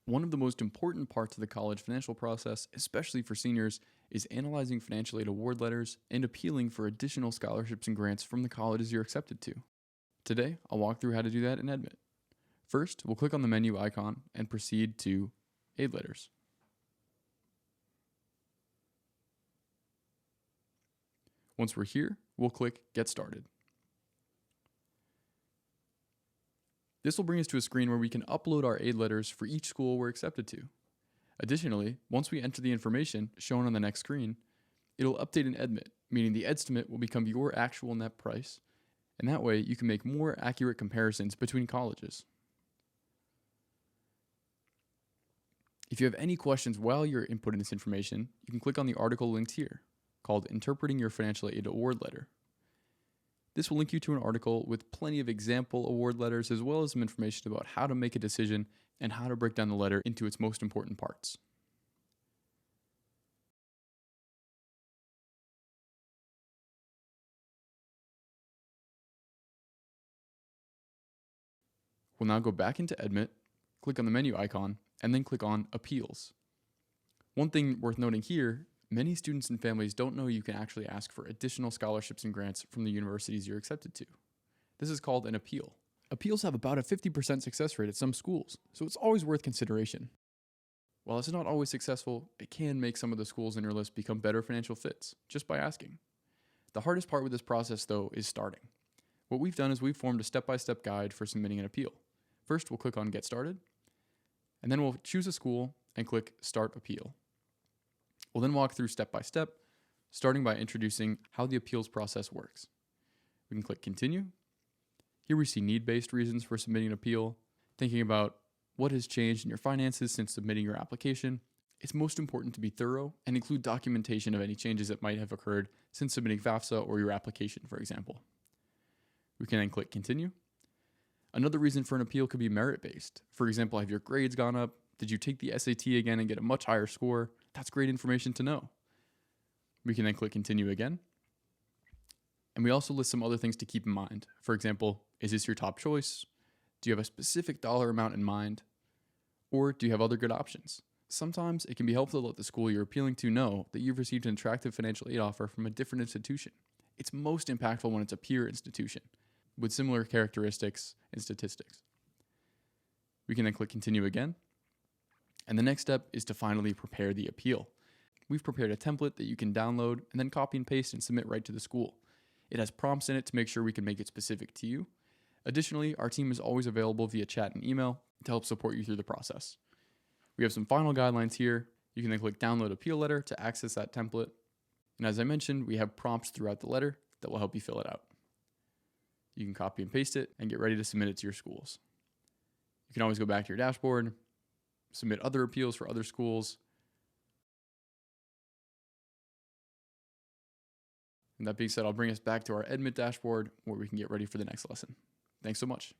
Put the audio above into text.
One of the most important parts of the college financial process, especially for seniors, is analyzing financial aid award letters and appealing for additional scholarships and grants from the colleges you're accepted to. Today, I'll walk through how to do that in Edmit. First, we'll click on the menu icon and proceed to Aid Letters. Once we're here, we'll click Get Started. This will bring us to a screen where we can upload our aid letters for each school we're accepted to. Additionally, once we enter the information shown on the next screen, it'll update in Edmit, meaning the estimate will become your actual net price, and that way you can make more accurate comparisons between colleges. If you have any questions while you're inputting this information, you can click on the article linked here, called Interpreting Your Financial Aid Award Letter. This will link you to an article with plenty of example award letters as well as some information about how to make a decision and how to break down the letter into its most important parts. We'll now go back into Edmit, click on the menu icon, and then click on Appeals. One thing worth noting here, many students and families don't know you can actually ask for additional scholarships and grants from the universities you're accepted to. This is called an appeal. Appeals have about a 50% success rate at some schools, so it's always worth consideration. While it's not always successful, it can make some of the schools in your list become better financial fits, just by asking. The hardest part with this process, though, is starting. What we've done is we've formed a step-by-step guide for submitting an appeal. First, we'll click on Get Started, and then we'll choose a school and click Start Appeal. We'll then walk through step by step, starting by introducing how the appeals process works. We can click Continue. Here we see need-based reasons for submitting an appeal, thinking about what has changed in your finances since submitting your application. It's most important to be thorough and include documentation of any changes that might have occurred since submitting FAFSA or your application, for example. We can then click Continue. Another reason for an appeal could be merit-based. For example, have your grades gone up? Did you take the SAT again and get a much higher score? That's great information to know. We can then click Continue again. And we also list some other things to keep in mind. For example, is this your top choice? Do you have a specific dollar amount in mind? Or do you have other good options? Sometimes it can be helpful to let the school you're appealing to know that you've received an attractive financial aid offer from a different institution. It's most impactful when it's a peer institution with similar characteristics and statistics. We can then click Continue again. And the next step is to finally prepare the appeal. We've prepared a template that you can download and then copy and paste and submit right to the school. It has prompts in it to make sure we can make it specific to you. Additionally, our team is always available via chat and email to help support you through the process. We have some final guidelines here. You can then click Download Appeal Letter to access that template. And as I mentioned, we have prompts throughout the letter that will help you fill it out. You can copy and paste it and get ready to submit it to your schools. You can always go back to your dashboard, submit other appeals for other schools. And that being said, I'll bring us back to our Edmit dashboard where we can get ready for the next lesson. Thanks so much.